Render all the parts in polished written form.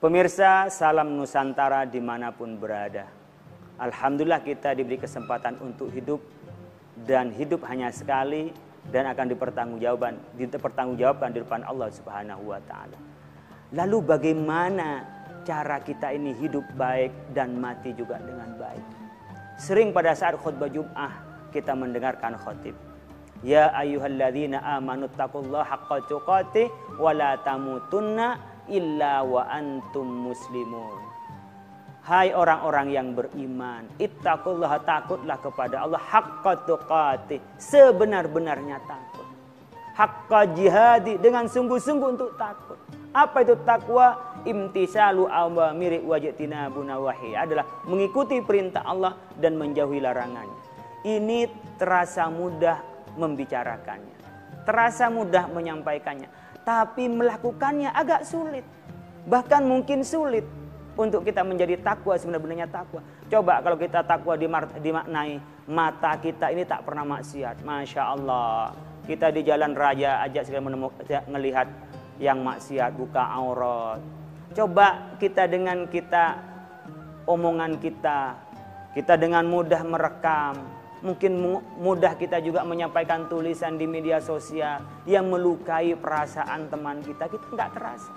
Pemirsa, salam Nusantara dimanapun berada. Alhamdulillah kita diberi kesempatan untuk hidup, dan hidup hanya sekali dan akan dipertanggungjawabkan di depan Allah Subhanahu wa taala. Lalu bagaimana cara kita ini hidup baik dan mati juga dengan baik? Sering pada saat khutbah Jum'ah kita mendengarkan khatib, ya ayyuhalladzina amanu taqullaha haqqa tuqatih wa la tamutunna illa wa antum muslimun. Hai orang-orang yang beriman, ittaqullaha, takutlah kepada Allah, haqqa tuqatih, sebenar-benarnya takut. Haqqa jihadi, dengan sungguh-sungguh untuk takut. Apa itu takwa? Imtisalu awamiri wajtinabun nawahi, adalah mengikuti perintah Allah dan menjauhi larangannya. Ini terasa mudah membicarakannya, terasa mudah menyampaikannya, tapi melakukannya agak sulit. Bahkan mungkin sulit untuk kita menjadi takwa, sebenarnya takwa. Coba kalau kita takwa dimaknai mata kita ini tak pernah maksiat. Masya Allah, kita di jalan raya aja segala melihat yang maksiat, buka aurat. Coba kita dengan omongan kita dengan mudah merekam. Mungkin mudah kita juga menyampaikan tulisan di media sosial yang melukai perasaan teman kita nggak terasa.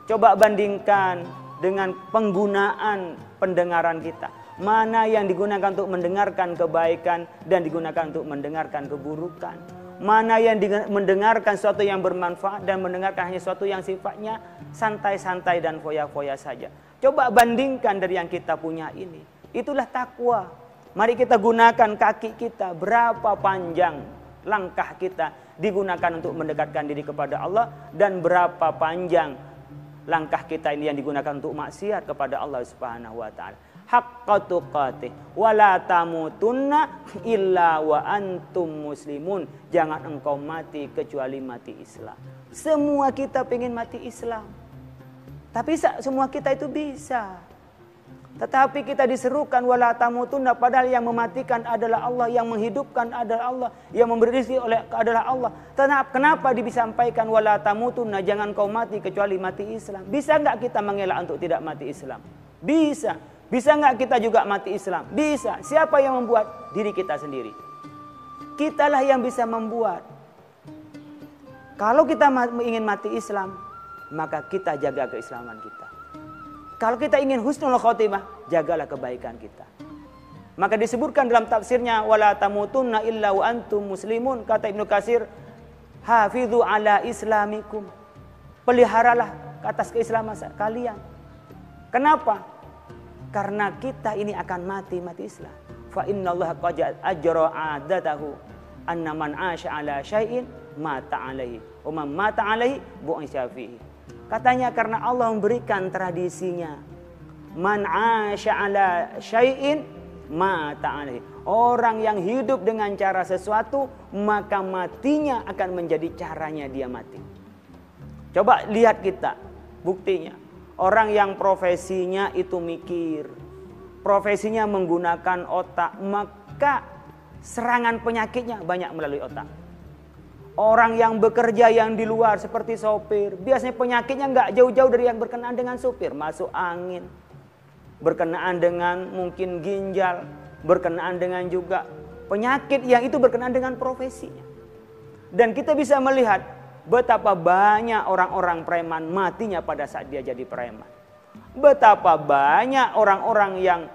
Coba bandingkan dengan penggunaan pendengaran kita. Mana yang digunakan untuk mendengarkan kebaikan dan digunakan untuk mendengarkan keburukan. Mana yang mendengarkan sesuatu yang bermanfaat dan mendengarkan hanya sesuatu yang sifatnya santai-santai dan foya-foya saja. Coba bandingkan dari yang kita punya ini. Itulah takwa. Mari kita gunakan kaki kita, berapa panjang langkah kita digunakan untuk mendekatkan diri kepada Allah, dan berapa panjang langkah kita ini yang digunakan untuk maksiat kepada Allah Subhanahu wa taala. Haqqa tuqatih wa la tamutunna illa wa antum muslimun. Jangan engkau mati kecuali mati Islam. Semua kita pengen mati Islam, tapi semua kita itu bisa. Tetapi kita diserukan wala tamutunna, padahal yang mematikan adalah Allah, yang menghidupkan adalah Allah, yang memberi rezeki adalah Allah. Kenapa disampaikan wala tamutunna, jangan kau mati kecuali mati Islam? Bisa enggak kita mengelak untuk tidak mati Islam? Bisa. Bisa enggak kita juga mati Islam? Bisa. Siapa yang membuat? Diri kita sendiri. Kitalah yang bisa membuat. Kalau kita ingin mati Islam, maka kita jaga keislaman kita. Kalau kita ingin husnul khotimah, jagalah kebaikan kita. Maka disebutkan dalam tafsirnya wala tamutunna illa wa antum muslimun, kata Ibnu Katsir, hafidhu ala islamikum, peliharalah atas keislaman kalian. Kenapa? Karena kita ini akan mati Islam. Fa innallaha qad ajra adatahu anna man 'asha ala syai'in mata 'alaihi wa man mata 'alaihi bu'isa fihi. Katanya karena Allah memberikan tradisinya, man 'asha 'ala syai'in mata 'alaihi. Orang yang hidup dengan cara sesuatu, maka matinya akan menjadi caranya dia mati. Coba lihat kita, buktinya. Orang yang profesinya itu mikir, profesinya menggunakan otak, maka serangan penyakitnya banyak melalui otak. Orang yang bekerja yang di luar seperti sopir, biasanya penyakitnya nggak jauh-jauh dari yang berkenaan dengan sopir. Masuk angin, berkenaan dengan mungkin ginjal, berkenaan dengan juga penyakit yang itu berkenaan dengan profesinya. Dan kita bisa melihat betapa banyak orang-orang preman matinya pada saat dia jadi preman. Betapa banyak orang-orang yang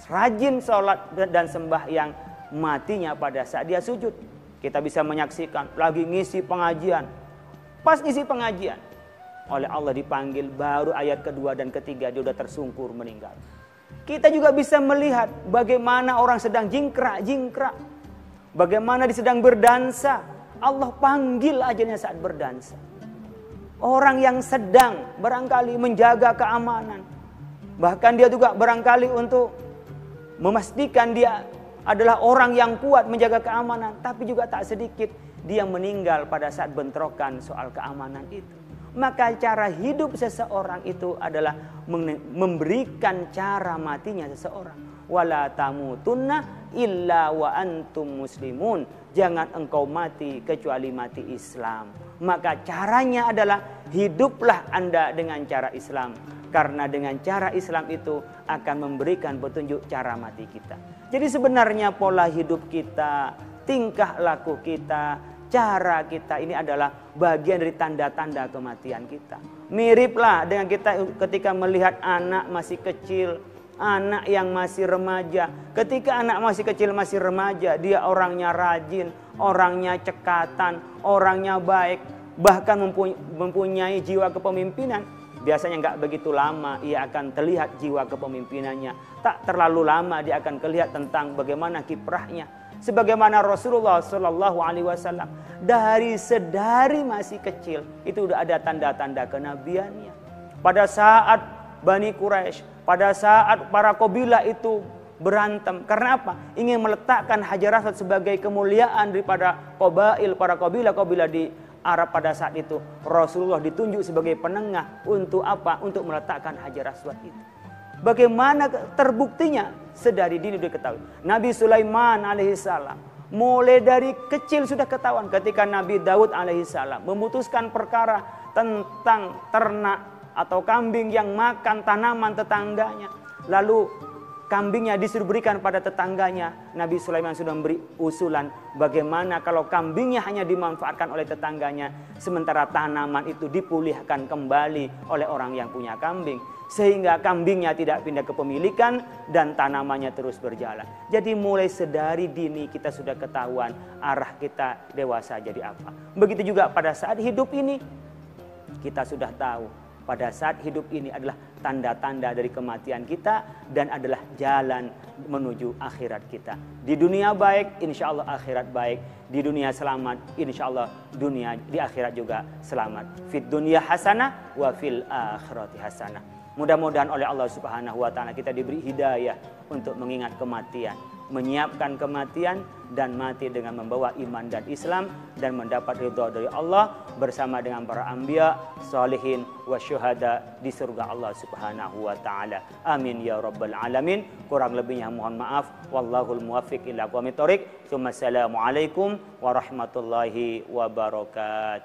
rajin sholat dan sembahyang matinya pada saat dia sujud. Kita bisa menyaksikan lagi ngisi pengajian. Pas ngisi pengajian, oleh Allah dipanggil, baru ayat kedua dan ketiga dia sudah tersungkur meninggal. Kita juga bisa melihat bagaimana orang sedang jingkrak. Bagaimana dia sedang berdansa. Allah panggil ajalnya saat berdansa. Orang yang sedang barangkali menjaga keamanan. Bahkan dia juga barangkali untuk memastikan dia adalah orang yang kuat menjaga keamanan, tapi juga tak sedikit dia meninggal pada saat bentrokan soal keamanan itu. Maka cara hidup seseorang itu adalah memberikan cara matinya seseorang. Wala tamutunna illa wa antum muslimun. Jangan engkau mati kecuali mati Islam. Maka caranya adalah hiduplah Anda dengan cara Islam. Karena dengan cara Islam itu akan memberikan petunjuk cara mati kita. Jadi sebenarnya pola hidup kita, tingkah laku kita, cara kita ini adalah bagian dari tanda-tanda kematian kita. Miriplah dengan kita ketika melihat anak masih kecil, anak yang masih remaja. Ketika anak masih kecil, masih remaja, dia orangnya rajin, orangnya cekatan, orangnya baik, bahkan mempunyai jiwa kepemimpinan. Biasanya nggak begitu lama ia akan terlihat jiwa kepemimpinannya. Tak terlalu lama dia akan terlihat tentang bagaimana kiprahnya. Sebagaimana Rasulullah SAW dari sedari masih kecil itu udah ada tanda-tanda kenabiannya. Pada saat Bani Quraisy, pada saat para kabilah itu berantem. Karena apa? Ingin meletakkan Hajar Aswad sebagai kemuliaan daripada para kabilah-kabilah di Arab pada saat itu. Rasulullah ditunjuk sebagai penengah untuk apa? Untuk meletakkan Hajar Aswad itu. Bagaimana terbuktinya? Sedari dini sudah ketahui. Nabi Sulaiman alaihissalam mulai dari kecil sudah ketahuan ketika Nabi Daud alaihissalam memutuskan perkara tentang ternak atau kambing yang makan tanaman tetangganya. Lalu kambingnya disuruh berikan pada tetangganya. Nabi Sulaiman sudah memberi usulan bagaimana kalau kambingnya hanya dimanfaatkan oleh tetangganya, sementara tanaman itu dipulihkan kembali oleh orang yang punya kambing, sehingga kambingnya tidak pindah kepemilikan dan tanamannya terus berjalan. Jadi mulai sedari dini kita sudah ketahuan arah kita dewasa jadi apa. Begitu juga pada saat hidup ini kita sudah tahu pada saat hidup ini adalah tanda-tanda dari kematian kita dan adalah jalan menuju akhirat kita. Di dunia baik, insya Allah akhirat baik. Di dunia selamat, insya Allah di akhirat juga selamat. Fid dunya hasanah wa fil akhirati hasanah. Mudah-mudahan oleh Allah Subhanahu wa taala kita diberi hidayah untuk mengingat kematian, menyiapkan kematian dan mati dengan membawa iman dan Islam dan mendapat ridha dari Allah bersama dengan para anbiya, salihin wa syuhada di surga Allah Subhanahu wa taala. Amin ya rabbal alamin. Kurang lebihnya mohon maaf. Wallahul muwaffiq ila aqwamit thoriq. Assalamualaikum warahmatullahi wabarakatuh.